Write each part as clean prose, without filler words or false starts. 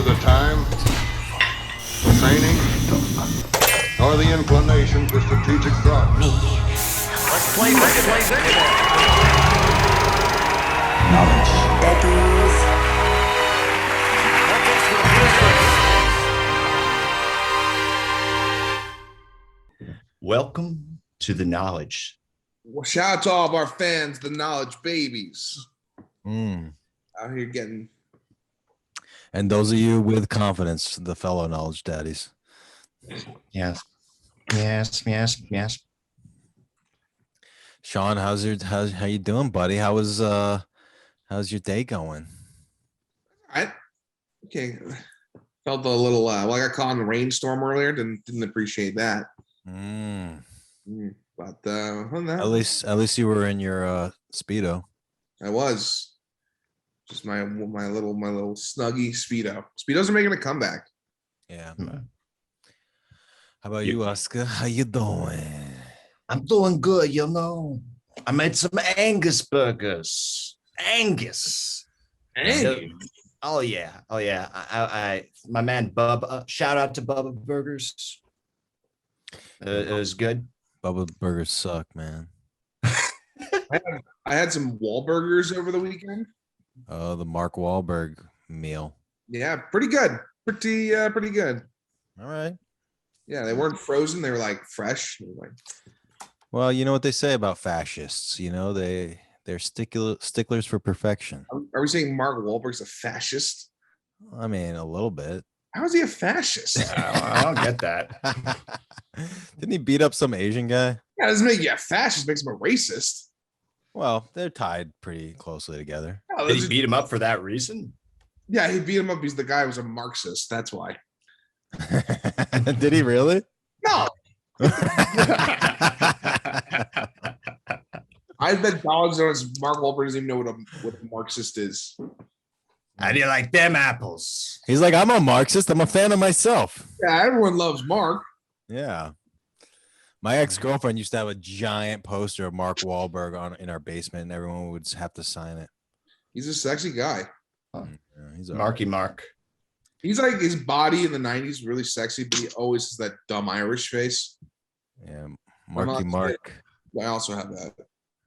the time, training, or the inclination for strategic thought. Let's play replay. Knowledge. Welcome to the knowledge. Well, shout out to all of our fans, the knowledge babies. Out here getting. And those of you with confidence, the fellow knowledge daddies. Yes. Sean, how you doing, buddy? How's your day going? Okay. Felt a little well, I got caught in a rainstorm earlier. Didn't appreciate that. But at least you were in your Speedo. I was just my little snuggy Speedo. Speedos are making a comeback. Yeah. How about you, Oscar? How you doing? I'm doing good, you know. I made some Angus burgers. Angus. Oh yeah. I my man Bubba. Shout out to Bubba Burgers. It was good. Bubba burgers suck, man. I had some Wahlburgers over the weekend. The Mark Wahlberg meal. Yeah, pretty good. Pretty good. All right. Yeah, they weren't frozen. They were like fresh. Well, you know what they say about fascists. You know, they're sticklers for perfection. Are we saying Mark Wahlberg's a fascist? I mean, a little bit. How is he a fascist? I don't get that. Didn't he beat up some Asian guy? Yeah, doesn't make you a fascist. Makes him a racist. Well, they're tied pretty closely together. No, Did he beat him up for that reason? Yeah, he beat him up because the guy was a Marxist. That's why. Did he really? No. I bet dollars on Mark Wahlberg doesn't even know what a Marxist is. How do you like them apples? He's like, I'm a Marxist. I'm a fan of myself. Yeah, everyone loves Mark. Yeah. My ex-girlfriend used to have a giant poster of Mark Wahlberg in our basement, and everyone would have to sign it. He's a sexy guy. Yeah, he's Marky Mark. He's like, his body in the 90s really sexy, but he always has that dumb Irish face. Yeah, Marky Mark. I also have that.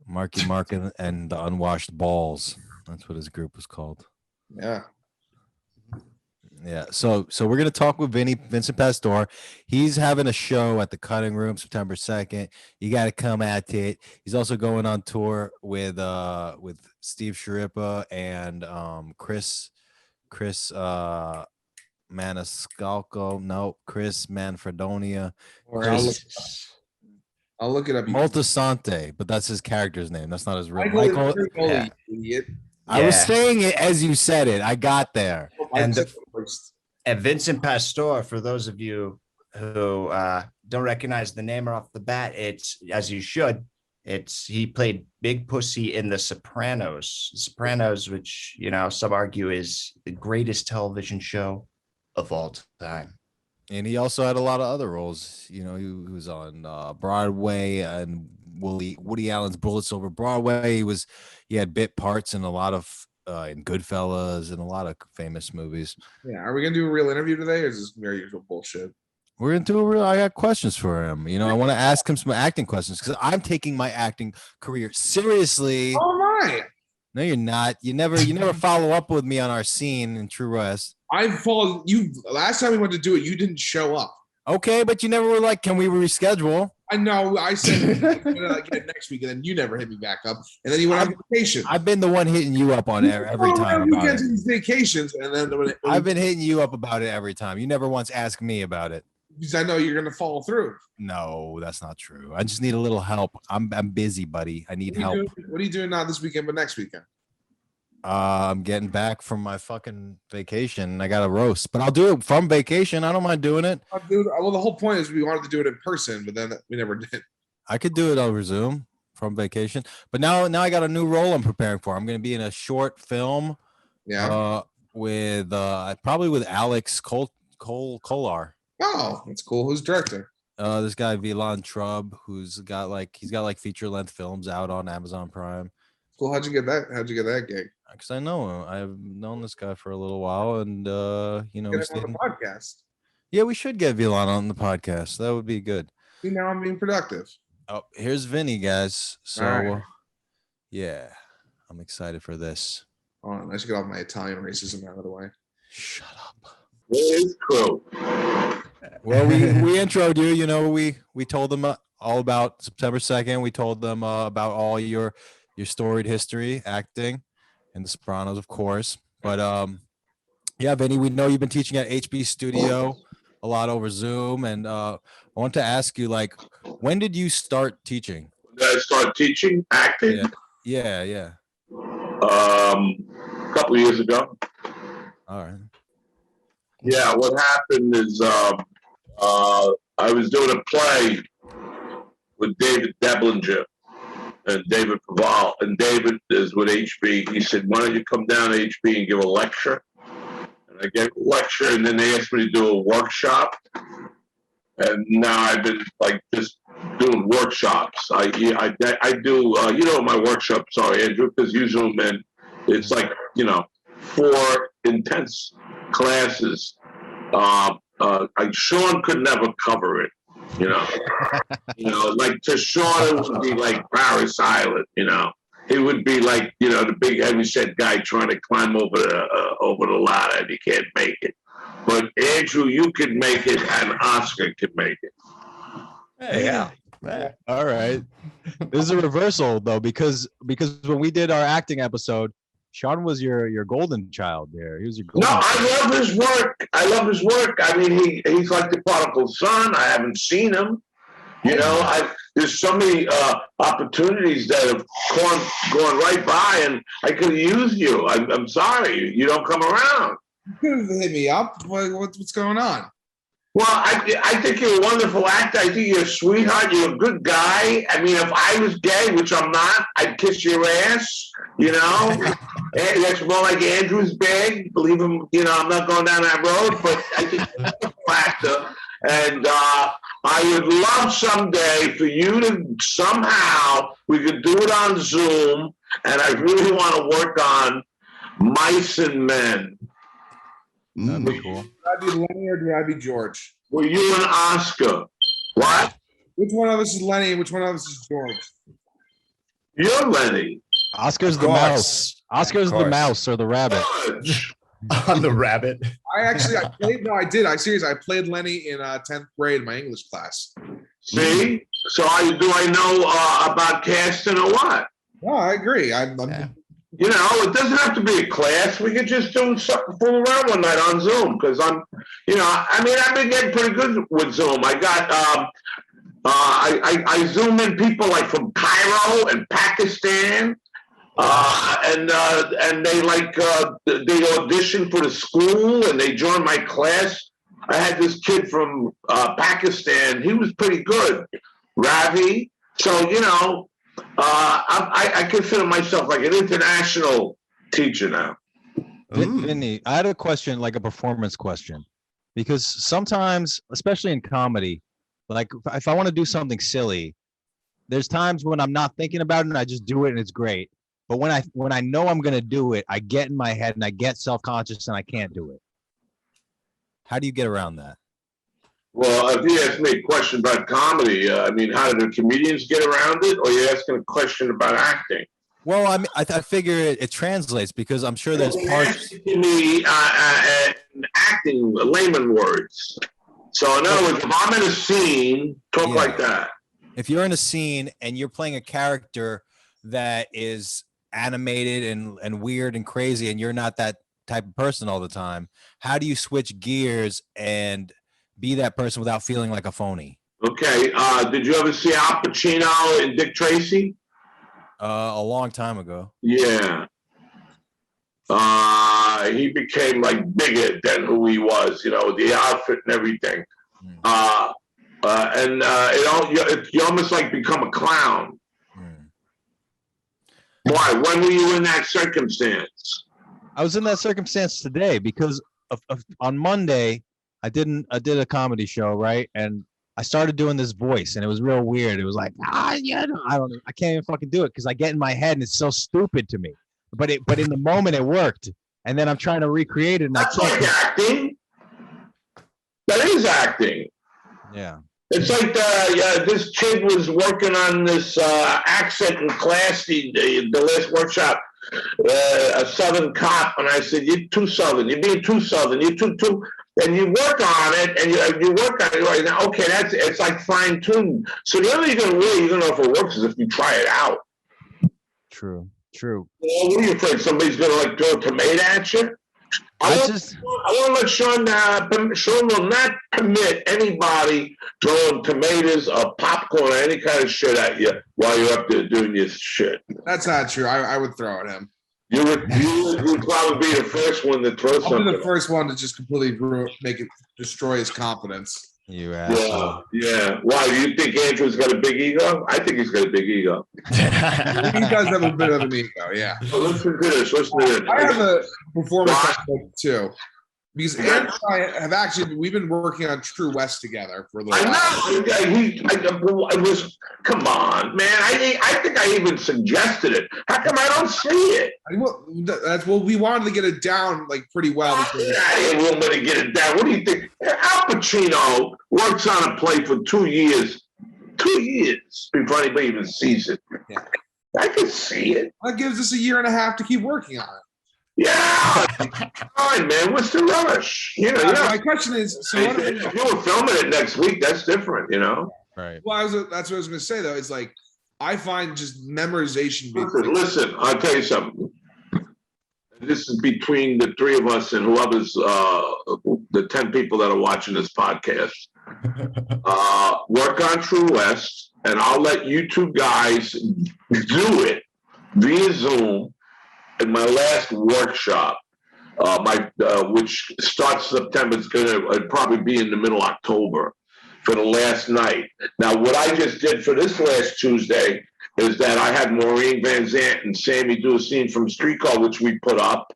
Marky Mark and the Unwashed Balls. That's what his group was called. Yeah. Yeah. So we're gonna talk with Vincent Pastore. He's having a show at the Cutting Room September 2nd. You got to come at it. He's also going on tour with Steve Sharippa and Chris Maniscalco. No, Chris Manfredonia. I'll look it up. Multisante, but that's his character's name. That's not his real Michael. Yeah. Idiot. I was saying it as you said it. I got there. And Vincent Pastore, for those of you who don't recognize the name off the bat, it's, as you should, he played Big Pussy in The Sopranos. Sopranos, which, you know, some argue is the greatest television show of all time. And he also had a lot of other roles. You know, he was on Broadway and Woody Allen's Bullets Over Broadway. He had bit parts in a lot of in Goodfellas and a lot of famous movies. Yeah, are we gonna do a real interview today, or is this mere usual bullshit? We're gonna do a real. I got questions for him. You know, I want to ask him some acting questions because I'm taking my acting career seriously. Oh my! No, you're not. You never follow up with me on our scene in True West. I followed you last time we went to do it. You didn't show up. Okay, but you never were like, "Can we reschedule?" I know. I said get it next week, and then you never hit me back up. And then you went on vacation. I've been the one hitting you up on every time. You get these vacations, and then I've been hitting you up about it every time. You never once asked me about it. Because I know you're gonna follow through. No, that's not true. I just need a little help. I'm busy, buddy. I need help. What are you doing not this weekend, but next weekend? I'm getting back from my fucking vacation. I got a roast, but I'll do it from vacation. I don't mind doing it. Dude, well, the whole point is we wanted to do it in person, but then we never did. I could do it over Zoom from vacation, but now I got a new role I'm preparing for. I'm going to be in a short film. Yeah. With probably with Alex Kolar. Oh, that's cool. Who's director? This guy Vilan Trub, he's got like feature length films out on Amazon Prime. Cool. How'd you get that? How'd you get that gig? Because I know him. I've known this guy for a little while, and you know, Get him on the podcast. yeah, we should get Vilan on the podcast. That would be good. See, now I'm being productive. Oh, here's Vinny, guys. So, All right. yeah, I'm excited for this. Hold on, I should get all my Italian racism out of the way. Shut up. It's true. Well, we introed you. You know, we told them all about September 2nd. We told them about all your storied history, acting, and The Sopranos, of course. But yeah, Vinny, we know you've been teaching at HB Studio a lot over Zoom, and I want to ask you, like, when did you start teaching? Did I start teaching acting? Yeah. A couple of years ago. All right. Yeah, what happened is I was doing a play with David Deblinger and David Paval, and David is with HB. He said, "Why don't you come down to HB and give a lecture?" And I gave a lecture, and then they asked me to do a workshop. And now I've been like just doing workshops. I do you know what my workshops are, Andrew, because you zoom in. It's like 4 intense classes. Sean could never cover it, like to Sean it would be like Paris Island, It would be like, the big heavyset guy trying to climb over the ladder and he can't make it. But Andrew, you could make it and Oscar could make it. Yeah. All right. This is a reversal though, because when we did our acting episode, Sean was your golden child there. He was your golden child. I love his work. I mean, he's like the prodigal son. I haven't seen him. There's so many opportunities that have gone right by, and I could have used you. I'm sorry, you don't come around. You could have hit me up. What's going on? Well, I think you're a wonderful actor. I think you're a sweetheart. You're a good guy. I mean, if I was gay, which I'm not, I'd kiss your ass, And that's more like Andrew's bag. Believe him, I'm not going down that road, but I think you're a wonderful actor. And I would love someday for you to somehow, we could do it on Zoom, and I really want to work on Mice and Men. That'd be cool. Do I be Lenny or do I be George? Were you and Oscar? What? Which one of us is Lenny and which one of us is George? You're Lenny. Oscar's the mouse. Oscar's the mouse or the rabbit. George. On the rabbit. I played Lenny in 10th grade in my English class. See? So do I know about casting or what? No, I agree. It doesn't have to be a class. We could just do something, fool around one night on Zoom. Because I've been getting pretty good with Zoom. I got, I Zoom in people like from Cairo and Pakistan. And they they audition for the school and they join my class. I had this kid from Pakistan. He was pretty good, Ravi. So, I consider myself like an international teacher now. Vinny, I had a question, like a performance question, because sometimes, especially in comedy, like if I want to do something silly, there's times when I'm not thinking about it and I just do it and it's great. But when I know I'm gonna do it, I get in my head and I get self-conscious and I can't do it. How do you get around that? Well, if you ask me a question about comedy, how do the comedians get around it, or you're asking a question about acting? Well, I figure it translates because I'm sure there's parts. To me, acting, layman words. So in other words, if I'm in a scene, talk like that. If you're in a scene and you're playing a character that is animated and weird and crazy, and you're not that type of person all the time, how do you switch gears and be that person without feeling like a phony? Okay. Did you ever see Al Pacino and Dick Tracy? A long time ago. Yeah. He became like bigger than who he was, the outfit and everything. You almost like become a clown. Why? When were you in that circumstance? I was in that circumstance today because on Monday I did a comedy show, right? And I started doing this voice, and it was real weird. It was like, I can't even fucking do it because I get in my head, and it's so stupid to me. But in the moment, it worked, and then I'm trying to recreate it, and That's I can't. like acting. That is acting. Yeah. It's like this kid was working on this accent in class the last workshop, a Southern cop, and I said, "You're too Southern. You're being too Southern. You're too." And you work on it, and you work on it right now. Okay, it's like fine tuned. So the only you're gonna know if it works is if you try it out. True. Well, what are you afraid somebody's gonna like throw a tomato at you? I want to let Sean. Sean will not permit anybody throwing tomatoes or popcorn or any kind of shit at you while you're up there doing your shit. That's not true. I would throw at him. You would probably be the first one to throw I'll something. be the first one to just completely destroy his confidence. You asshole. Yeah. Why? Do you think Andrew's got a big ego? I think he's got a big ego. He does have a bit of an ego, yeah. Well, listen to this. I have a performance aspect too. Because Andrew and I we've been working on True West together for a little while. I was, come on, man. I think I even suggested it. How come I don't see it? We wanted to get it down like pretty well. I didn't want to get it down. What do you think? Al Pacino works on a play for 2 years. 2 years before anybody even sees it. Yeah. I can see it. That gives us a year and a half to keep working on it. Yeah, fine, man. What's the rush? My question is, so what if you were filming it next week, that's different, Right. Well, that's what I was going to say, though. It's like, I find just memorization. Listen, I'll tell you something. This is between the three of us and whoever's, the 10 people that are watching this podcast. Work on True West, and I'll let you two guys do it via Zoom. In my last workshop, which starts September, it's going to probably be in the middle of October for the last night. Now, what I just did for this last Tuesday is that I had Maureen Van Zant and Sammy do a scene from Street Call, which we put up.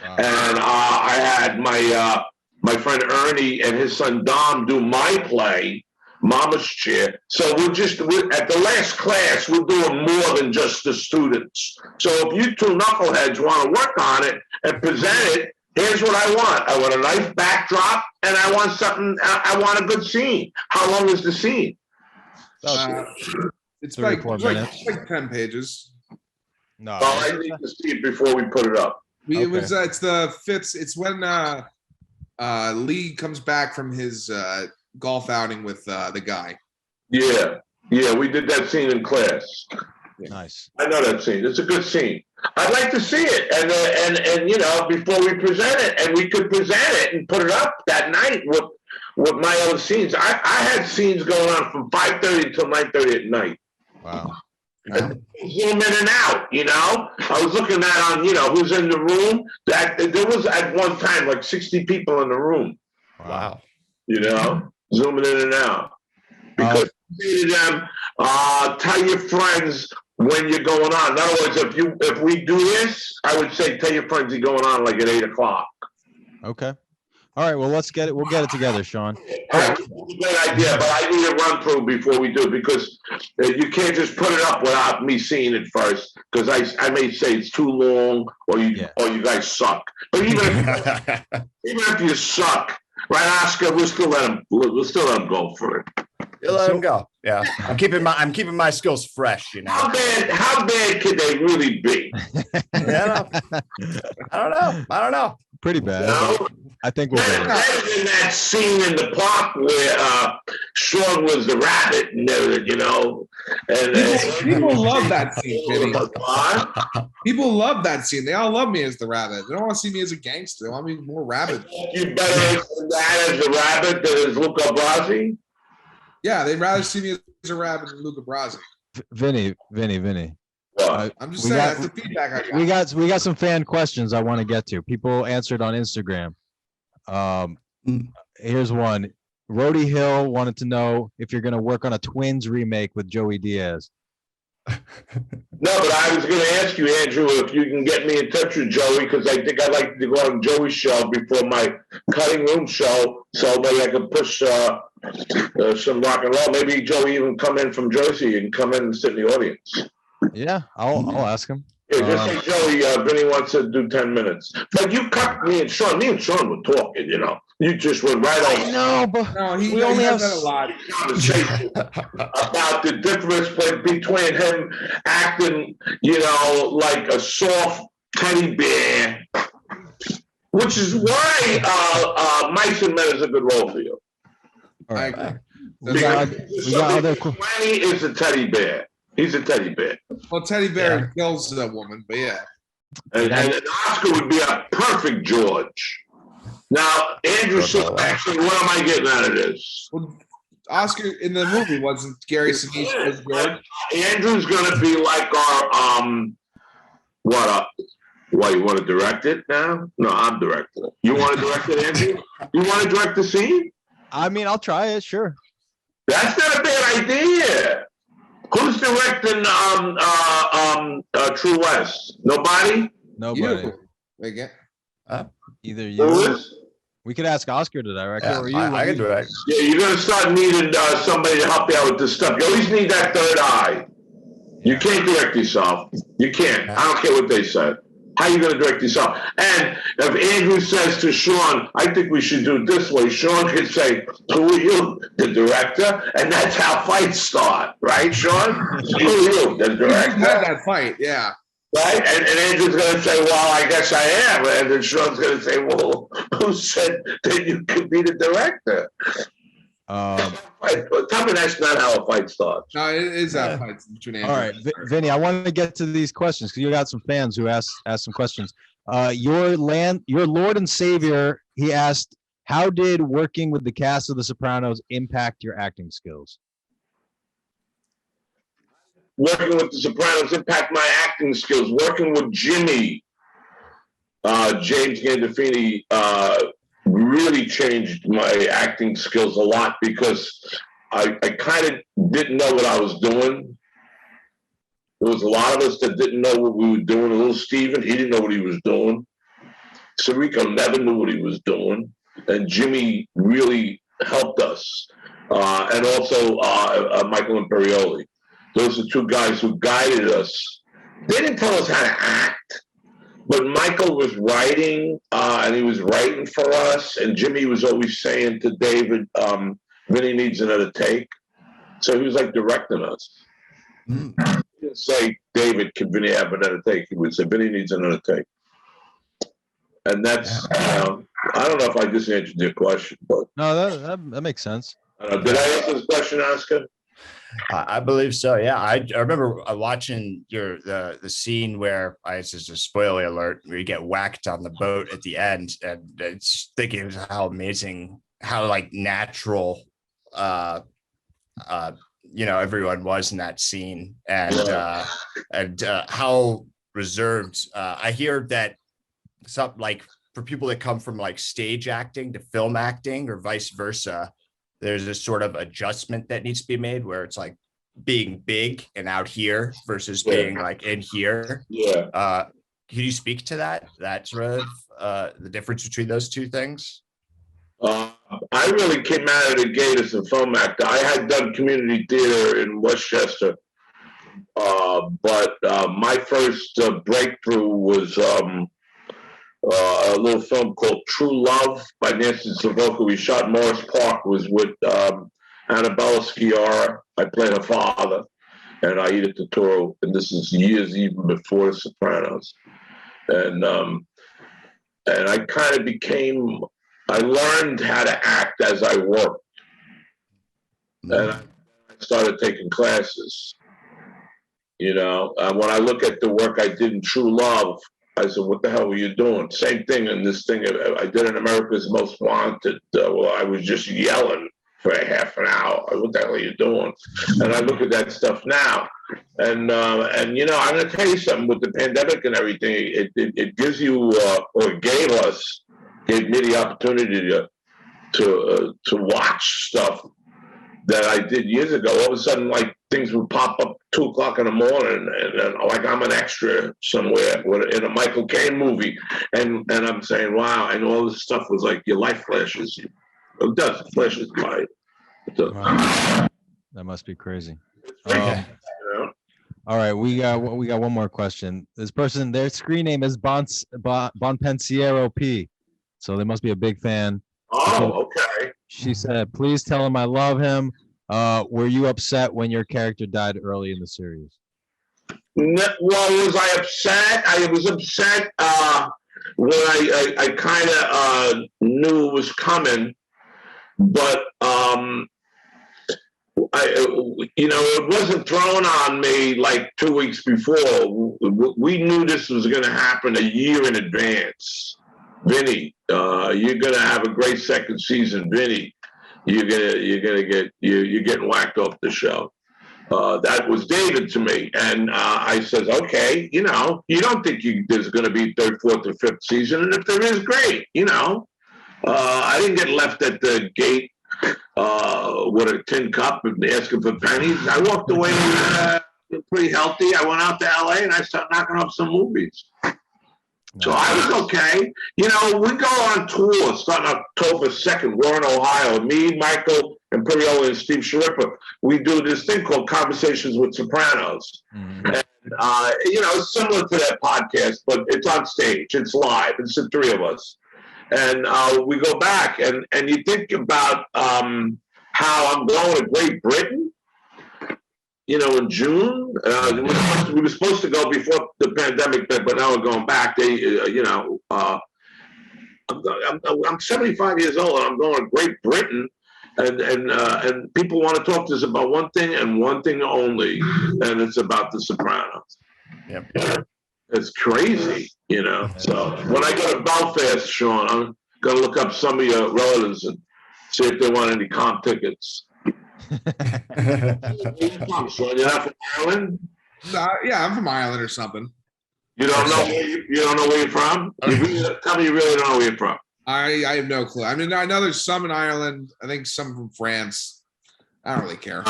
Wow. And I had my friend Ernie and his son Dom do my play, Mama's Chair. So at the last class, we're doing more than just the students. So if you two knuckleheads want to work on it and present it, here's what I want. I want a nice backdrop, and I want I want a good scene. How long is the scene? It's like 10 pages. No. Well, I need to see it before we put it up. It's the fifth. It's when Lee comes back from his golf outing with the guy. Yeah, we did that scene in class. Nice. I know that scene. It's a good scene. I'd like to see it, and before we present it, and we could present it and put it up that night with my other scenes. I had scenes going on from 5:30 until 9:30 at night. Wow. Zoom in and out, I was looking at who's in the room. That there was at one time like 60 people in the room. Wow. Zooming in and out. Because you them, tell your friends when you're going on. In other words, if we do this, I would say tell your friends you're going on like at 8:00. Okay. All right. Well, let's get it. We'll get it together, Sean. That's a great idea, but I need a run through before we do it because you can't just put it up without me seeing it first. Because I may say it's too long, or you guys suck. But even if you suck, right, Oscar, we'll still let him go for it. You let him go. Yeah, I'm keeping my skills fresh. How bad could they really be? I don't know. Pretty bad. I think we'll get it. Better than that scene in the park where Sean was the rabbit and everything, And people love that scene, Vinny. People love that scene. They all love me as the rabbit. They don't want to see me as a gangster. They want me more rabbit. You better that as a rabbit than as Luca Brasi? Yeah, they'd rather see me as a rabbit than Luca Brasi. Vinny. I'm just saying that's the feedback I got. We got some fan questions I want to get to. People answered on Instagram. Here's one. Rhodey Hill wanted to know if you're going to work on a Twins remake with Joey Diaz. No, but I was going to ask you, Andrew, if you can get me in touch with Joey, because I think I'd like to go on Joey's show before my cutting room show, so maybe I can push some rock and roll. Maybe Joey even come in from Jersey and come in and sit in the audience. Yeah, I'll ask him. Yeah, just say, Joey, Vinny wants to do 10 minutes. But you cut me and Sean. Me and Sean were talking, you know. You just went right over. No, but No, we only have that a lot. Conversation about the difference between him acting, you know, like a soft teddy bear, which is why Mice and Men is a good role for you. All I right. agree. We got other Lanny is a teddy bear. He's a teddy bear. Well, teddy bear kills a woman, but yeah. And Oscar would be a perfect George. Now, Andrew, so actually, what am I getting out of this? Well, Oscar in the movie wasn't Gary Sinise as George. Andrew's gonna be like our what you want to direct it now? No, I'm directing it. You want to direct it, Andrew? You want to direct the scene? I mean, I'll try it. Sure. That's not a bad idea. Who's directing True West? Nobody? Nobody. Again. Either Who you. is? We could ask Oscar to direct it, or you. I can direct. Yeah, you're gonna start needing somebody to help you out with this stuff. You always need that third eye. You can't direct yourself. You can't. I don't care what they say. How are you going to direct yourself? And if Andrew says to Sean, I think we should do it this way, Sean can say, who are you, the director? And that's how fights start, right, Sean? Who are you, the We director? had that fight, yeah. Right? And Andrew's going to say, well, I guess I am. And then Sean's going to say, well, who said that you could be the director? Tell me that's not how a fight starts. No, it is that fight between Andrew. All right, Vinny, I want to get to these questions because you got some fans who asked some questions. Your Lord and Savior, he asked, how did working with the cast of The Sopranos impact your acting skills? Working with The Sopranos impact my acting skills. Working with Jimmy, James Gandolfini, really changed my acting skills a lot because I kind of didn't know what I was doing. There was a lot of us that didn't know what we were doing. Little Steven, he didn't know what he was doing. Sirico never knew what he was doing. And Jimmy really helped us. And also Michael Imperioli. Those are two guys who guided us. They didn't tell us how to act. But Michael was writing, and he was writing for us. And Jimmy was always saying to David, Vinny needs another take. So he was like directing us. He didn't say, David, can Vinny have another take? He would say, Vinny needs another take. And that's, I don't know if I just answered your question, but. No, that makes sense. Did I answer this question, Oscar? I believe so. Yeah, I remember watching the scene where it's just a spoiler alert where you get whacked on the boat at the end, and it's thinking of how amazing, how like natural, everyone was in that scene, and how reserved. I hear that some like for people that come from like stage acting to film acting or vice versa. There's a sort of adjustment that needs to be made where it's like being big and out here versus being like in here. Yeah. Can you speak to that sort of the difference between those two things? I really came out of the gate as a film actor. I had done community theater in Westchester, but my first breakthrough was a little film called True Love by Nancy Savoca. We shot Morris Park, was with Annabella Sciarra. I played her father, and Aida Turturro, and this is years even before The Sopranos. And I kind of I learned how to act as I worked. And I started taking classes. You know, when I look at the work I did in True Love, I said, what the hell were you doing? Same thing in this thing I did in America's Most Wanted. I was just yelling for a half an hour. What the hell are you doing? And I look at that stuff now. And I'm going to tell you something with the pandemic and everything. It gives you, or gave me the opportunity to watch stuff that I did years ago. All of a sudden, like, things would pop up 2:00 in the morning, and like I'm an extra somewhere in a Michael Caine movie, and I'm saying, wow, and all this stuff was like your life flashes. It does, it flashes by. So, Wow. That must be crazy. you know? All right, we got one more question. This person, their screen name is Bonpensiero P, so they must be a big fan. Oh, okay. She said, "Please tell him I love him. Were you upset when your character died early in the series?" Well, was I upset? I was upset when I kind of knew it was coming, but it wasn't thrown on me like 2 weeks before. We knew this was going to happen a year in advance. Vinny, you're going to have a great second season. Vinny, you're getting whacked off the show. That was David to me, and I says, okay, you don't think there's going to be third, fourth, or fifth season, and if there is, great. I didn't get left at the gate with a tin cup and asking for pennies. I walked away pretty healthy. I went out to LA and I started knocking off some movies. So I was okay. We go on tour starting October 2nd. We're in Ohio. Me, Michael, and Periola and Steve Sharippa. We do this thing called Conversations with Sopranos. Mm-hmm. And, it's similar to that podcast, but it's on stage. It's live. It's the three of us. And we go back, and you think about how I'm going to Great Britain, in June. We were supposed to go before the pandemic, but now we're going back. I'm 75 years old, and I'm going to Great Britain, and people want to talk to us about one thing and one thing only, and it's about The Sopranos. Yep. It's crazy, So when I go to Belfast, Sean, I'm going to look up some of your relatives and see if they want any comp tickets. Where you from, Sean? You're not from Ireland? Yeah, I'm from Ireland or something. You don't know where you're from? Tell me you really don't know where you're from. I have no clue. I mean, I know there's some in Ireland. I think some from France. I don't really care.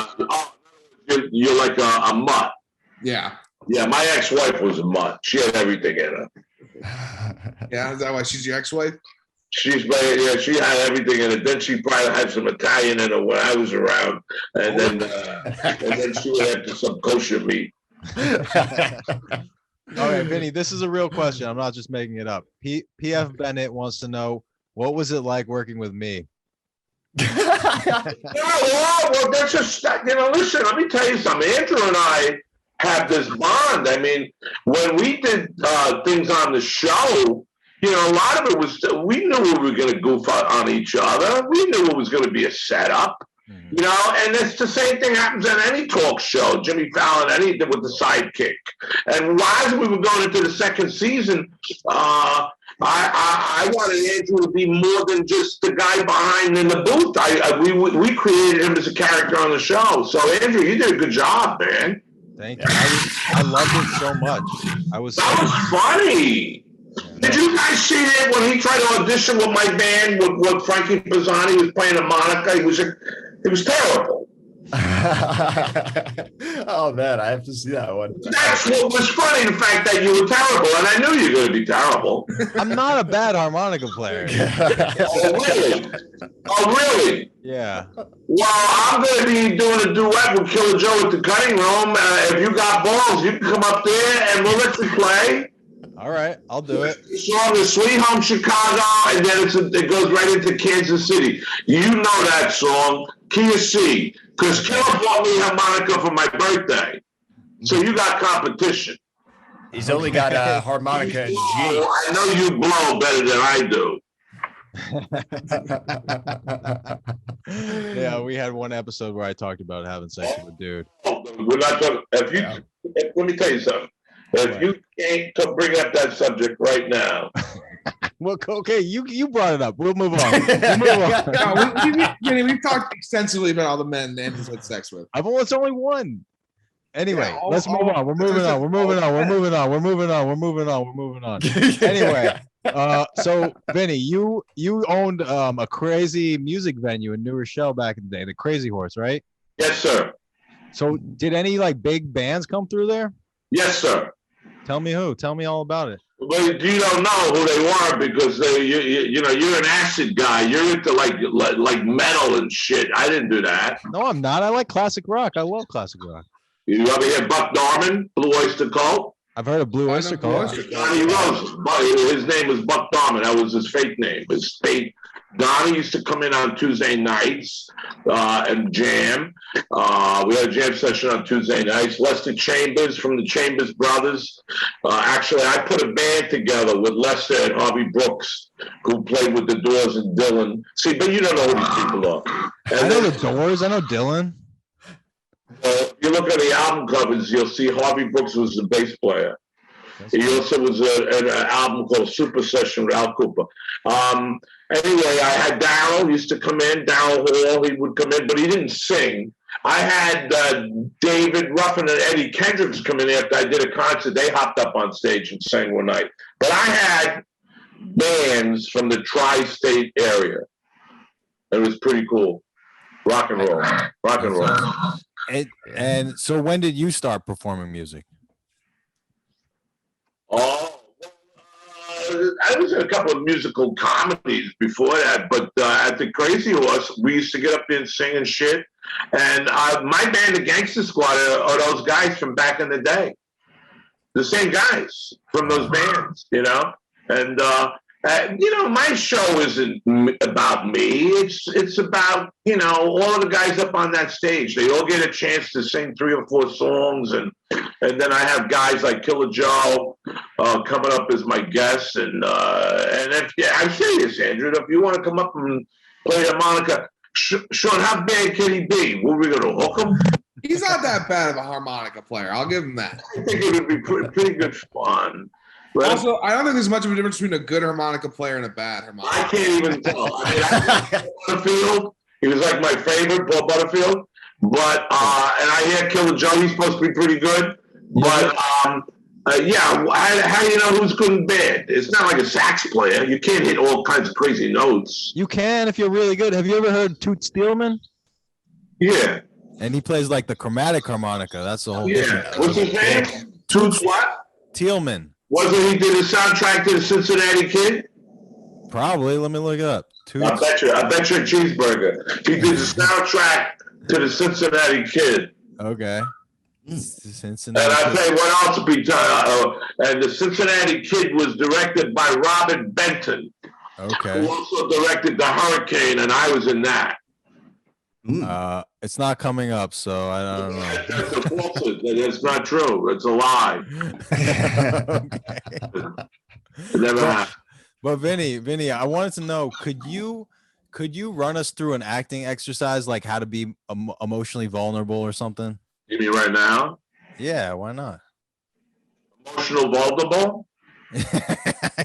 You're like a mutt. Yeah. Yeah, my ex-wife was a mutt. She had everything in her. Yeah, is that why she's your ex-wife? She had everything in it. Then she probably had some Italian in her when I was around, and then she would have some kosher meat. All right, Vinny, this is a real question. I'm not just making it up. PF Bennett wants to know, what was it like working with me? Well, that's just, listen, let me tell you something. Andrew and I have this bond. I mean, when we did things on the show, a lot of it was, we knew we were going to goof on each other. We knew it was going to be a setup. And it's the same thing happens on any talk show. Jimmy Fallon, anything with the sidekick. And as we were going into the second season, I wanted Andrew to be more than just the guy behind in the booth. We created him as a character on the show. So Andrew, you did a good job, man. Thank you. I loved it so much. That was funny. Did you guys see it when he tried to audition with my band with Frankie Pisani was playing a harmonica? It was terrible. Oh man, I have to see that one. That's what was funny, the fact that you were terrible, and I knew you were going to be terrible. I'm not a bad harmonica player. Oh, really? Yeah. Well, I'm going to be doing a duet with Killer Joe at the cutting room. If you got balls, you can come up there and we'll let you play. All right, I'll do it. The song is Sweet Home Chicago, and then it goes right into Kansas City. You know that song, Key of C, because Killer bought me a harmonica for my birthday. So you got competition. He's only got a harmonica in G. I know you blow better than I do. Yeah, we had one episode where I talked about having sex with a dude. We're not talking. Let me tell you something. If you can't bring up that subject right now. Well, okay, you brought it up. We'll move on. We've talked extensively about all the men Andrew's had sex with. It's only one. Anyway, let's move on. We're moving on. Anyway, so Vinny, you owned a crazy music venue in New Rochelle back in the day, the Crazy Horse, right? Yes, sir. So did any big bands come through there? Yes, sir. Tell me who. Tell me all about it. But you don't know who they were because you know, you're an acid guy. You're into like metal and shit. I didn't do that. No, I'm not. I like classic rock. I love classic rock. You ever hear Buck Norman, Blue Oyster Cult? I've heard of Blue I know Oyster Blue Cult. Oyster Donnie Rose, but his name was Buck Norman. That was his fake name. His state. Donnie used to come in on Tuesday nights and jam. We had a jam session on Tuesday nights. Lester Chambers from the Chambers Brothers. Actually, I put a band together with Lester and Harvey Brooks, who played with the Doors and Dylan. See, but you don't know who these people are. And I know the Doors. I know Dylan. if you look at the album covers, you'll see Harvey Brooks was the bass player. He also was an album called Super Session with Al Cooper. Anyway, I had Darryl used to come in, Darryl Hall, he would come in, but he didn't sing. I had David Ruffin and Eddie Kendricks come in after I did a concert. They hopped up on stage and sang one night. But I had bands from the tri-state area. It was pretty cool. Rock and roll. Rock and roll. And so when did you start performing music? Oh, I was in a couple of musical comedies before that, but at the Crazy Horse, we used to get up there and sing and shit. And my band, the Gangster Squad, are those guys from back in the day. The same guys from those bands, you know? And, you know, my show isn't about me. It's about, you know, all of the guys up on that stage. They all get a chance to sing 3 or 4 songs. And then I have guys like Killer Joe coming up as my guests. And if, yeah, I'm serious, Andrew. If you want to come up and play harmonica, Sean, how bad can he be? Were we going to hook him? He's not that bad of a harmonica player. I'll give him that. I think it would be pretty good fun. But Also, I don't think there's much of a difference between a good harmonica player and a bad harmonica. I can't even tell. I mean, I Butterfield, he was like my favorite, Paul Butterfield. But and I hear Killer Joe, he's supposed to be pretty good. But yeah, how do you know who's good and bad? It's not like a sax player. You can't hit all kinds of crazy notes. You can if you're really good. Have you ever heard Toot Steelman? Yeah. And he plays like the chromatic harmonica. That's the whole Yeah. What's his name? Toots what? Tealman. Wasn't he did the soundtrack to the Cincinnati Kid? Probably. Let me look it up. I bet you a cheeseburger. He did the soundtrack to the Cincinnati Kid. Okay. And I tell you what else would be done. And the Cincinnati Kid was directed by Robert Benton, Okay. who also directed The Hurricane, and I was in that. It's not coming up, so I don't know. That's a falsehood. It's not true. It's a lie. It never happened. But Vinny, I wanted to know, could you run us through an acting exercise, like how to be emotionally vulnerable or something? You mean right now? Yeah, why not? Emotional vulnerable?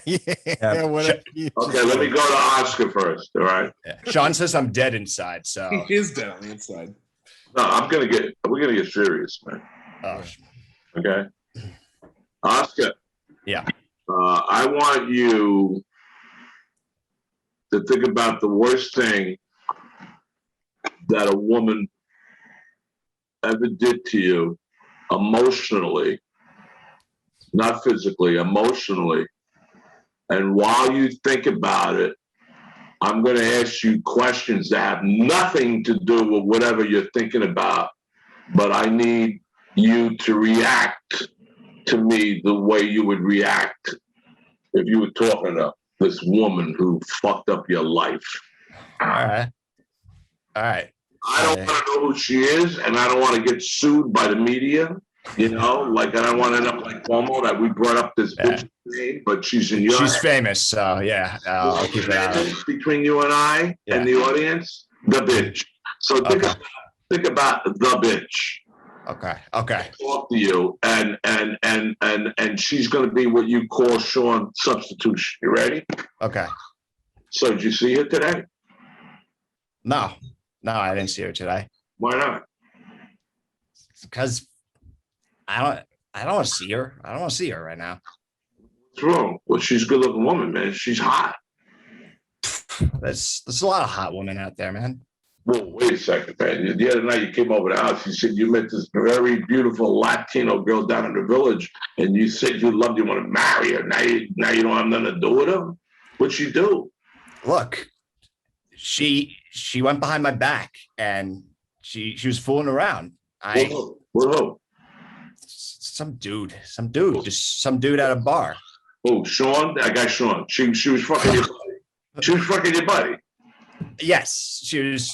Yeah. Whatever you Okay, let me go to Oscar first, all right? Yeah. Sean says I'm dead inside, so He is dead on the inside. No, we're gonna get serious, man. oh, Okay? Oscar. Yeah. I want you to think about the worst thing that a woman ever did to you emotionally, not physically, emotionally. And while you think about it, I'm going to ask you questions that have nothing to do with whatever you're thinking about, but I need you to react to me the way you would react if you were talking to this woman who fucked up your life. all right. I don't want to know who she is, and I don't want to get sued by the media. You know, like I don't want to end up like Cuomo that we brought up this bitch name, but she's in your. She's famous, so yeah, I'll keep it out. Between you and I and the audience, the bitch. So think about the bitch. Okay. Talk to you, and she's going to be what you call Sean substitution. You ready? Okay. So did you see her today? No, I didn't see her today Why not? because I don't want to see her. I don't want to see her right now. What's wrong? Well, she's a good-looking woman, man. She's hot. There's a lot of hot women out there, man. Whoa, wait a second, man. The other night you came over the house. You said you met this very beautiful Latino girl down in the village, and you said you loved her, you want to marry her. Now you don't have nothing to do with her. What'd she do? Look, she went behind my back and she was fooling around. Whoa. Some dude at a bar. Oh, Sean, that guy Sean. She was fucking your buddy. She was fucking your buddy. Yes, she was.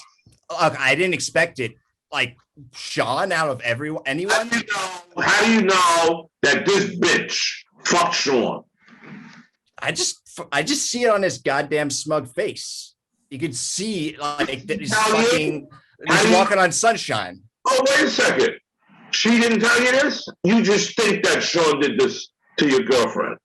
Look, I didn't expect it. Like Sean, out of anyone. How do you know that this bitch fucked Sean? I just see it on his goddamn smug face. You could see like he's walking on sunshine. Oh, wait a second. She didn't tell you this? You just think that Sean did this to your girlfriend?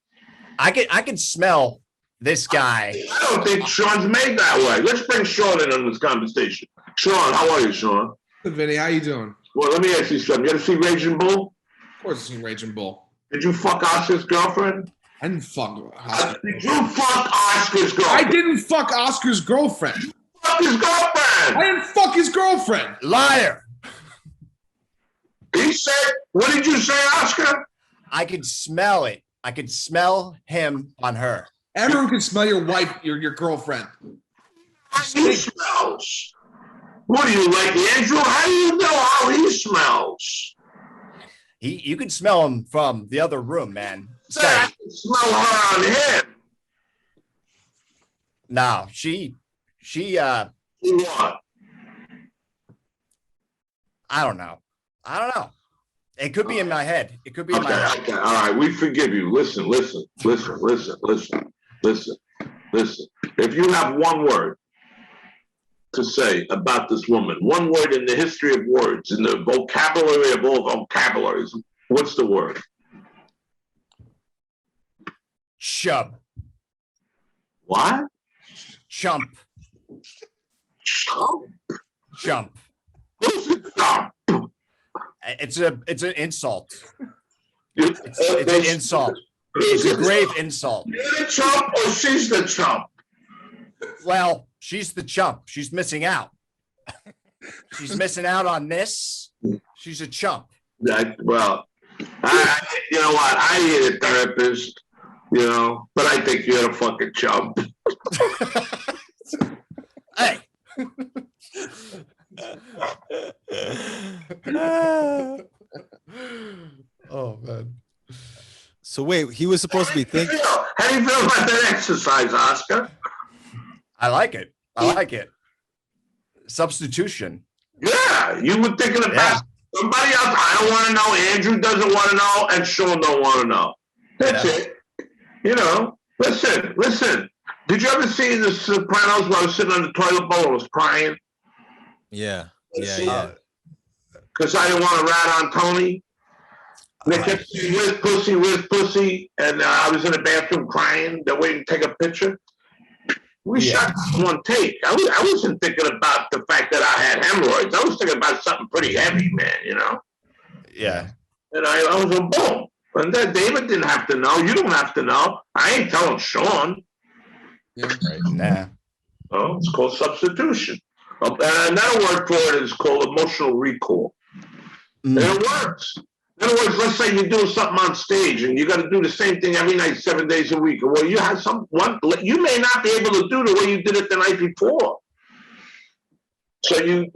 I could smell this guy. I don't think Sean's made that way. Let's bring Sean in on this conversation. Sean, how are you, Sean? Good, Vinny. How you doing? Well, let me ask you something. You ever see Raging Bull? Of course, I've seen Raging Bull. Did you fuck Oscar's girlfriend? I didn't fuck Oscar. Did you fuck Oscar's girlfriend? I didn't fuck Oscar's girlfriend. Fuck his girlfriend. I didn't fuck his girlfriend. Liar. He said, what did you say, Oscar? I could smell it. I could smell him on her. Everyone can smell your wife, your girlfriend. He smells. What do you like, Andrew? How do you know how he smells? You could smell him from the other room, man. I can smell her on him. No, she What? I don't know. It could be in my head. It could be in my head. Okay. All right, we forgive you. Listen. If you have one word to say about this woman, one word in the history of words, in the vocabulary of all vocabularies, what's the word? Chub. What? Chump. Chump? Chump. Who's a chump? It's an insult. It's an insult. It's a grave insult. You're the chump or she's the chump? Well, she's the chump. She's missing out. She's missing out on this. She's a chump. You know what? I ain't a therapist, but I think you're a fucking chump. Hey. Oh man. So wait, he was supposed to be thinking. How do you feel about that exercise, Oscar? I like it. Substitution. Yeah, you were thinking about somebody else. I don't want to know. Andrew doesn't want to know, and Sean don't want to know. That's it. Listen. Did you ever see The Sopranos where I was sitting on the toilet bowl and was crying? Yeah. Because I didn't want to rat on Tony. And they kept saying, where's pussy? And I was in the bathroom crying. They're waiting to take a picture. We shot one take. I wasn't thinking about the fact that I had hemorrhoids. I was thinking about something pretty heavy, man, Yeah. And I was on boom. And then David didn't have to know. You don't have to know. I ain't telling Sean. Yeah, Right. Nah. Oh, it's called substitution. Another word for it is called emotional recall. And it works. In other words, let's say you're doing something on stage and you got to do the same thing every night, 7 days a week. Well, you have you may not be able to do the way you did it the night before. So you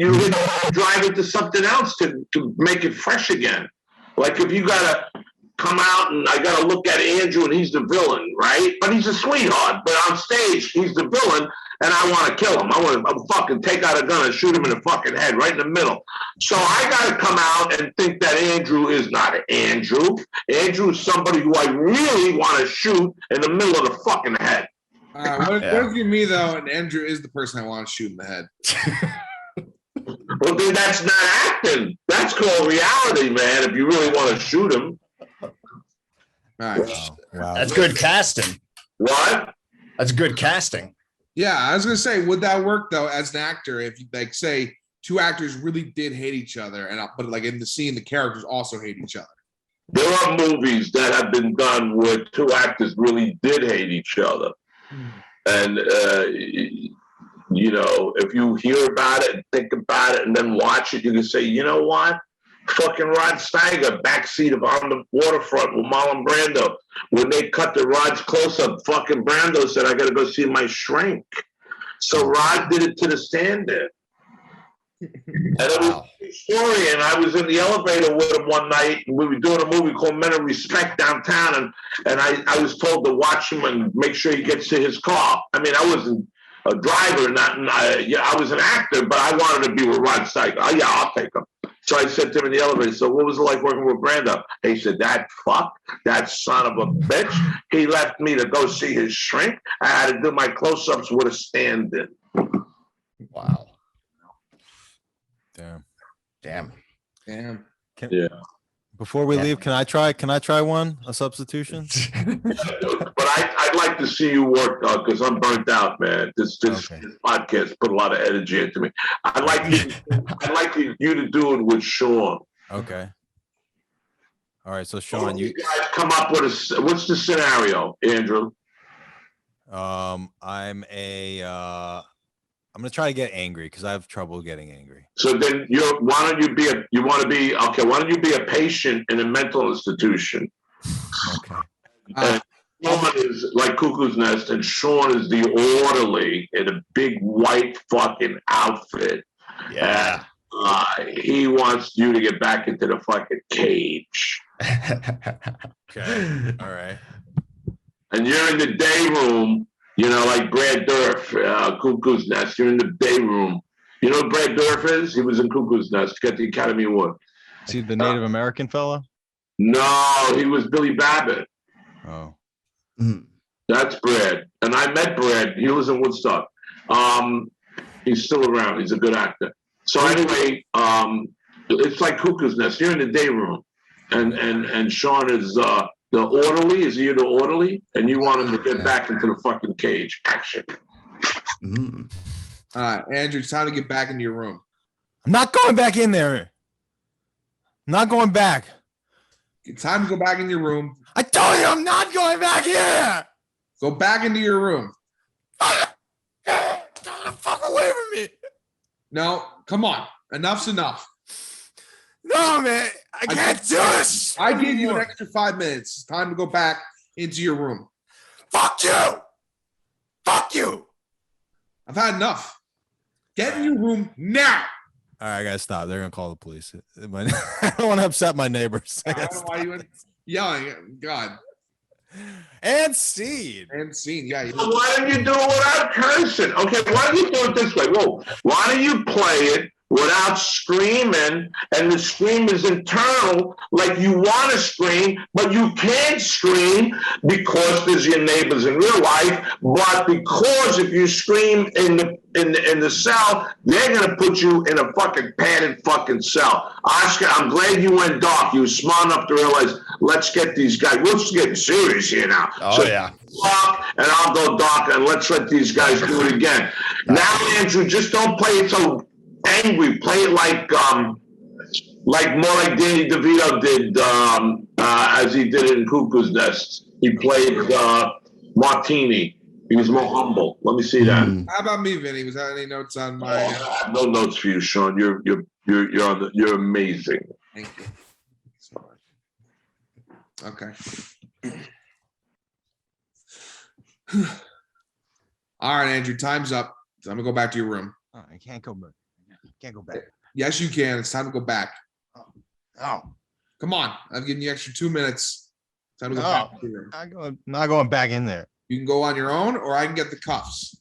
drive into something else to make it fresh again. Like if you got to come out and I got to look at Andrew and he's the villain, right? But he's a sweetheart. But on stage, he's the villain. And I want to kill him. I want to fucking take out a gun and shoot him in the fucking head, right in the middle. So I got to come out and think that Andrew is not Andrew. Andrew is somebody who I really want to shoot in the middle of the fucking head. What if you're me, though, and Andrew is the person I want to shoot in the head? Well, dude, that's not acting. That's called reality, man, if you really want to shoot him. All right. Wow. That's good casting. What? That's good casting. Yeah, I was gonna say, would that work though as an actor if you like say two actors really did hate each other, but like in the scene the characters also hate each other? There are movies that have been done where two actors really did hate each other, and if you hear about it and think about it and then watch it, you can say, you know what? Fucking Rod Steiger, backseat of On the Waterfront with Marlon Brando. When they cut the Rod's close up, fucking Brando said, I gotta go see my shrink. So Rod did it to the stand-in. And it was a true story, and I was in the elevator with him one night, and we were doing a movie called Men of Respect downtown, and I was told to watch him and make sure he gets to his car. I mean, I wasn't a driver, I was an actor, but I wanted to be with Rod Steiger. Oh, yeah, I'll take him. So I said to him in the elevator, so what was it like working with Brando? He said, that son of a bitch, he left me to go see his shrink. I had to do my close-ups with a stand-in. Wow. Damn. Yeah. Before we leave, can I try one? A substitution? But I'd like to see you work, because I'm burnt out, man. This podcast put a lot of energy into me. I'd like you to do it with Sean. Okay. All right. So Sean, you guys come up with what's the scenario, Andrew? I'm gonna try to get angry because I have trouble getting angry. So then why don't you be a patient in a mental institution? Okay. And Sean is like Cuckoo's Nest, and Sean is the orderly in a big white fucking outfit. Yeah. And, he wants you to get back into the fucking cage. Okay. All right. And you're in the day room, like Brad Dourif, Cuckoo's Nest. You're in the day room. You know what Brad Dourif is? He was in Cuckoo's Nest, got the Academy Award. Is he the Native American fella? No, he was Billy Babbitt. Oh. That's Brad. And I met Brad. He lives in Woodstock. He's still around. He's a good actor. So anyway, it's like Cuckoo's Nest. You're in the day room. And Sean is the orderly. Is he the orderly? And you want him to get back into the fucking cage. Action. All right, Andrew, it's time to get back into your room. I'm not going back in there. I'm not going back. It's time to go back in your room. I told you I'm not going back here. Go back into your room. Get the fuck away from me. No, come on. Enough's enough. No, man. I can't do this. I gave you an extra 5 minutes. It's time to go back into your room. Fuck you. Fuck you. I've had enough. Get in your room now. All right, I gotta stop. They're gonna call the police. I don't want to upset my neighbors. I don't know why you were yelling. God. And scene. Yeah. Why don't you do it without cursing? Okay, why don't you do it this way? Whoa, why don't you play it without screaming, and the scream is internal, like you want to scream, but you can't scream because there's your neighbors in real life, but because if you scream in the cell, they're gonna put you in a fucking padded fucking cell. Oscar, I'm glad you went dark. You were smart enough to realize, let's get these guys, we're just getting serious here now. Oh, yeah. And I'll go dark, and let's let these guys do it again. Now, Andrew, just don't play it so angry. Play it like more like Danny DeVito did as he did it in Cuckoo's Nest. He played Martini. He was more humble. Let me see that. How about me, Vinny? Was that any notes on my? I have no notes for you, Sean. You're amazing. Thank you so much. Okay. All right, Andrew. Time's up. I'm gonna go back to your room. Oh, I can't go back. Can't go back. Yes, you can. It's time to go back. Oh. Come on. I've given you extra 2 minutes. Time to go back to your room. Not going back in there. You can go on your own, or I can get the cuffs.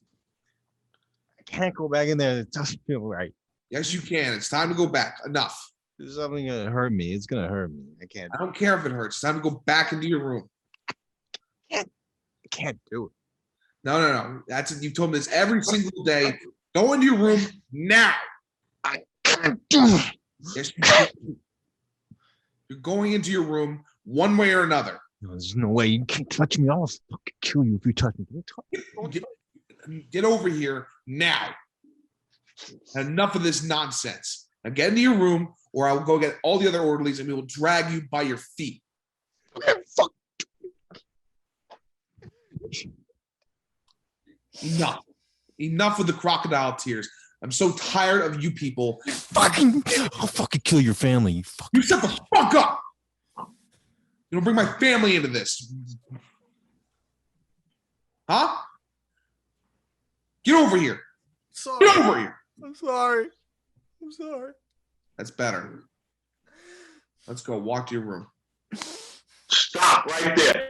I can't go back in there. It doesn't feel right. Yes, you can. It's time to go back. Enough. There's something gonna hurt me. It's gonna hurt me. I can't. I don't care if it hurts. It's time to go back into your room. I can't do it. No. That's it. You've told me this every single day. Go into your room now. I can't do it. Yes, you can. You're going into your room one way or another. No, there's no way. You can't touch me. I'll fucking kill you if you touch me. Get over here now. Enough of this nonsense. Now get into your room, or I will go get all the other orderlies and we will drag you by your feet. Fuck. Enough with the crocodile tears. I'm so tired of you people. I'll fucking kill your family. You shut the fuck up. You don't bring my family into this. Huh? Get over here. Sorry. Get over here. I'm sorry. That's better. Let's go. Walk to your room. Stop right there.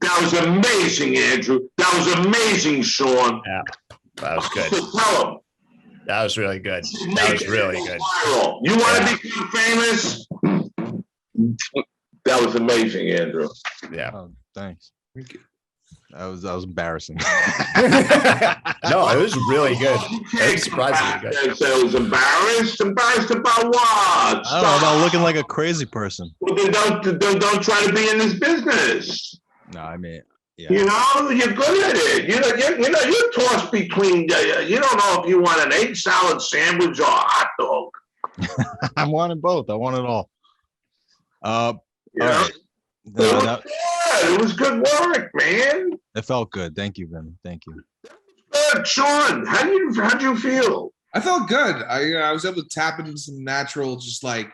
That was amazing, Andrew. That was amazing, Sean. Yeah, that was good. Tell him. That was really good. That was really good. Viral. You want to become famous? That was amazing, Andrew. Yeah. Oh, thanks. Thank you. That was embarrassing. No, it was really good. It was surprisingly good. So I was embarrassed. Embarrassed about what? I don't know about looking like a crazy person. Well, then don't try to be in this business. No, I mean, yeah. You know, you're good at it. You're tossed between. You don't know if you want an egg salad sandwich or a hot dog. I wanted both. I want it all. You all know? right. No, It was good work, man. it felt good. Thank you, Vin. Thank you. Good, Sean. How'd you feel? I felt good. I was able to tap into some natural, just like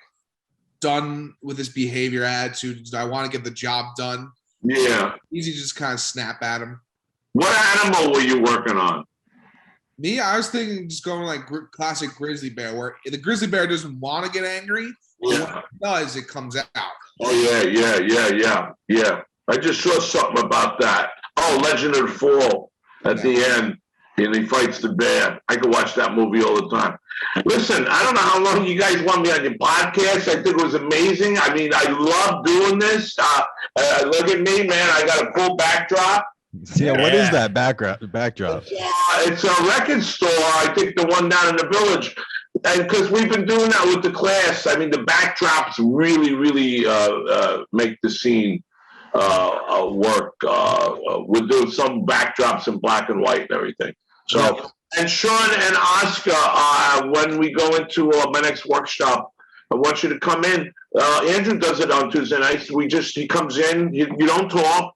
done with this behavior attitude. I want to get the job done. Yeah. Easy to just kind of snap at him. What animal were you working on? Me, I was thinking just going like classic grizzly bear, where the grizzly bear doesn't want to get angry, but when it does, it comes out. Oh yeah. I just saw something about that. Oh, Legend of the Fall at the end, and he fights the bear. I could watch that movie all the time. Listen, I don't know how long you guys want me on your podcast. I think it was amazing. I mean, I love doing this. Look at me, man. I got a cool backdrop. Yeah, what is that backdrop? It's a record store. I think the one down in the village. And because we've been doing that with the class, I mean, the backdrops really make the scene work. We're doing some backdrops in black and white and everything. So, and Sean and Oscar, when we go into my next workshop, I want you to come in. Andrew does it on Tuesday nights. He comes in. You don't talk.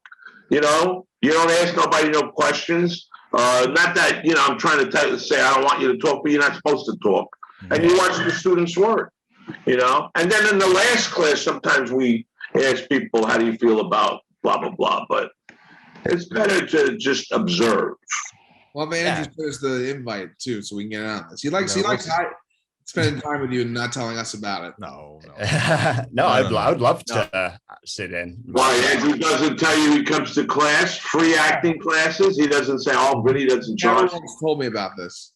You know, you don't ask nobody no questions. Not that, I'm trying to say I don't want you to talk, but you're not supposed to talk. And you watch the students work, And then in the last class, sometimes we ask people, how do you feel about blah, blah, blah. But it's better to just observe. Well, Andrew says the invite too, so we can get on this. He likes spending time with you and not telling us about it. No. No, I would love to sit in. Why, Andrew doesn't tell you he comes to class, free acting classes? He doesn't say, Vinny doesn't charge. Everyone's told me about this.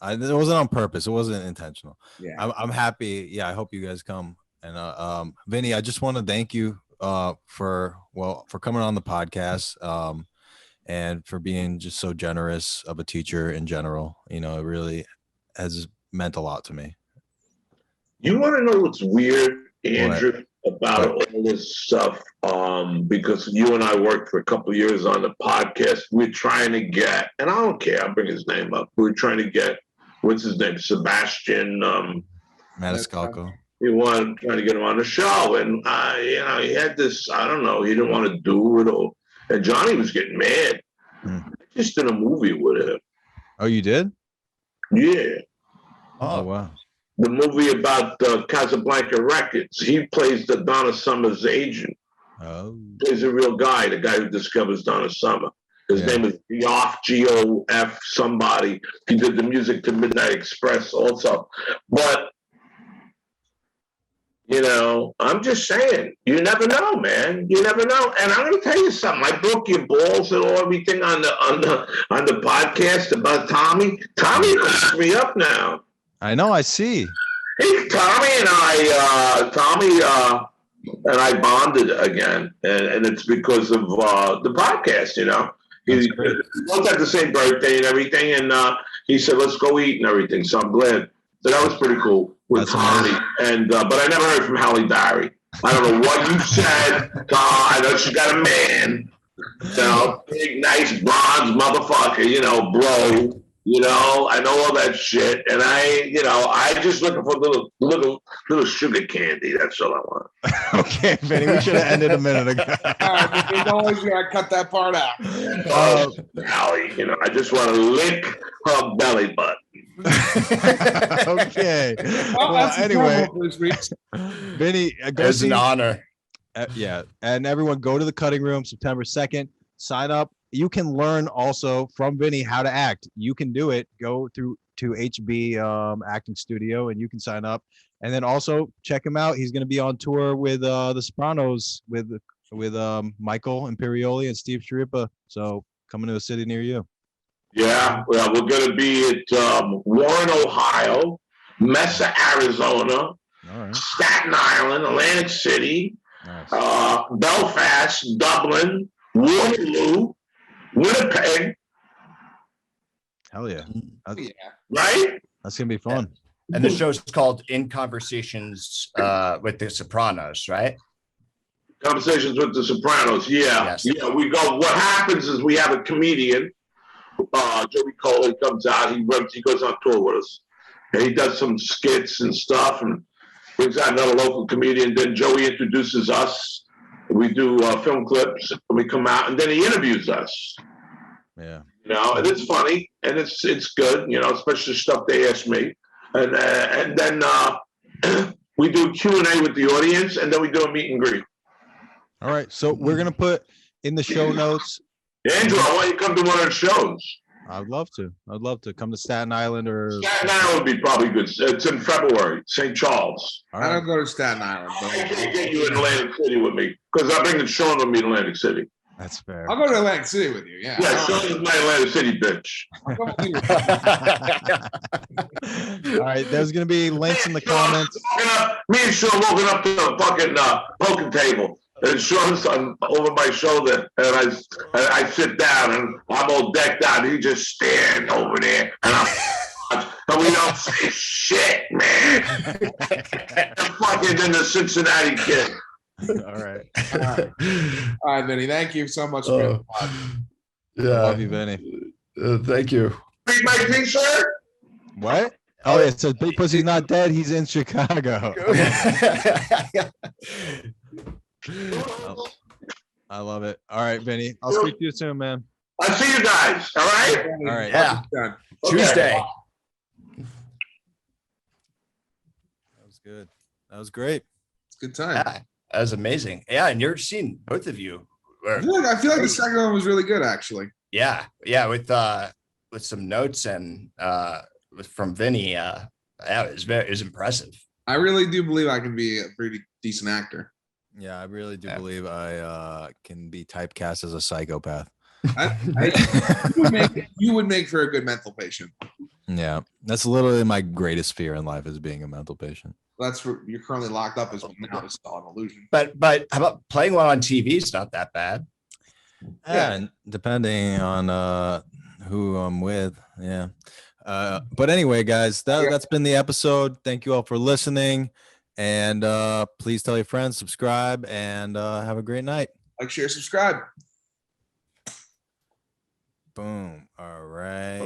It wasn't on purpose. It wasn't intentional. Yeah. I'm happy. Yeah, I hope you guys come. And Vinny, I just want to thank you for coming on the podcast and for being just so generous of a teacher in general. It really has meant a lot to me. You want to know what's weird, Andrew, about all this stuff? Because you and I worked for a couple of years on the podcast. We're trying to get, and I don't care, I'll bring his name up. We're trying to get, what's his name? Sebastian Maniscalco. Trying to get him on the show. And, he had this, I don't know, he didn't want to do it. And Johnny was getting mad. I just did a movie with him. Oh, you did? Yeah. Oh, wow. The movie about Casablanca Records. He plays the Donna Summer's agent. Oh. He's a real guy, the guy who discovers Donna Summer. His name is Goff, G-O-F somebody. He did the music to Midnight Express also. But, I'm just saying, you never know, man. You never know. And I'm going to tell you something. I broke your balls and everything on the podcast about Tommy. Tommy hooks me up now. I know. I see. Hey, Tommy and I bonded again, and it's because of the podcast. We both had the same birthday and everything, and he said, "Let's go eat and everything." So I'm glad. So that was pretty cool with Tommy. And but I never heard from Halle Berry. I don't know what you said. I know she got a man. Big, nice bronze motherfucker. Bro. You know, I know all that shit, and I just looking for little sugar candy. That's all I want. Okay, Vinny, we should have ended a minute ago. All right, you always gotta cut that part out. Allie, I just want to lick her belly button. Okay. Well, Well, that's the anyway, promo for this week. Vinny, go It's an see. honor. Yeah, and everyone go to the cutting room September 2nd. Sign up. You can learn also from Vinny how to act. You can do it. Go through to HB Acting Studio and you can sign up. And then also check him out. He's going to be on tour with The Sopranos with Michael Imperioli and Steve Sciarippa. So coming to a city near you. Yeah, well, we're going to be at Warren, Ohio, Mesa, Arizona, All right. Staten Island, Atlantic City, Nice. Belfast, Dublin, Waterloo, Winnipeg, Hell yeah. Yeah. right? That's going to be fun. And the show's called In Conversations with the Sopranos, right? Conversations with the Sopranos. Yeah, Yes. yeah. We go. What happens is we have a comedian, Joey Cole. He comes out. He goes on tour with us, and he does some skits and stuff, and brings out another local comedian. Then Joey introduces us. We do film clips, and we come out, and then he interviews us. Yeah. And it's funny, and it's good. Especially stuff they ask me, and then we do Q&A with the audience, and then we do a meet and greet. All right. So we're going to put in the show notes. Andrew, I want you to come to one of the shows. I'd love to. I'd love to come to Staten Island or. Staten Island would be probably good. It's in February, St. Charles. All I right. don't go to Staten Island, I but can't get you in Atlantic City with me because I bring the Sean with me to Atlantic City. That's fair. I'll go to Atlantic City with you. Yeah. Yeah, Sean is my Atlantic City bitch. All right. There's going to be links in the comments. Me and Sean walking up to the fucking poker table. And Sean's over my shoulder, and I sit down, and I'm all decked out. And he just standing over there, and we don't say shit, man. Fucking in the Cincinnati Kid. All right. All right, Vinny. Thank you so much. For Love you, Vinny. Thank you. Read my T-shirt. What? Oh, it says Big Pussy's not dead. He's in Chicago. I love it. All right, Vinny. I'll speak to you soon, man. I'll see you guys. All right. All right. Yeah. Done. Tuesday. That was good. That was great. It's a good time. Yeah, that was amazing. Yeah, and you're seeing both of you. I feel like the second one was really good, actually. Yeah, with some notes and from Vinny. Yeah, it was impressive. I really do believe I can be a pretty decent actor. Yeah, I really do Yeah. believe I can be typecast as a psychopath. You would make for a good mental patient. Yeah, that's literally my greatest fear in life is being a mental patient. That's where you're currently locked up as well now. It's all an illusion. But how about playing one on TV? It's not that bad. Yeah, and depending on who I'm with. Yeah. But anyway, guys, that's been the episode. Thank you all for listening. And please tell your friends, subscribe, and have a great night. Like, share, subscribe. Boom. All right.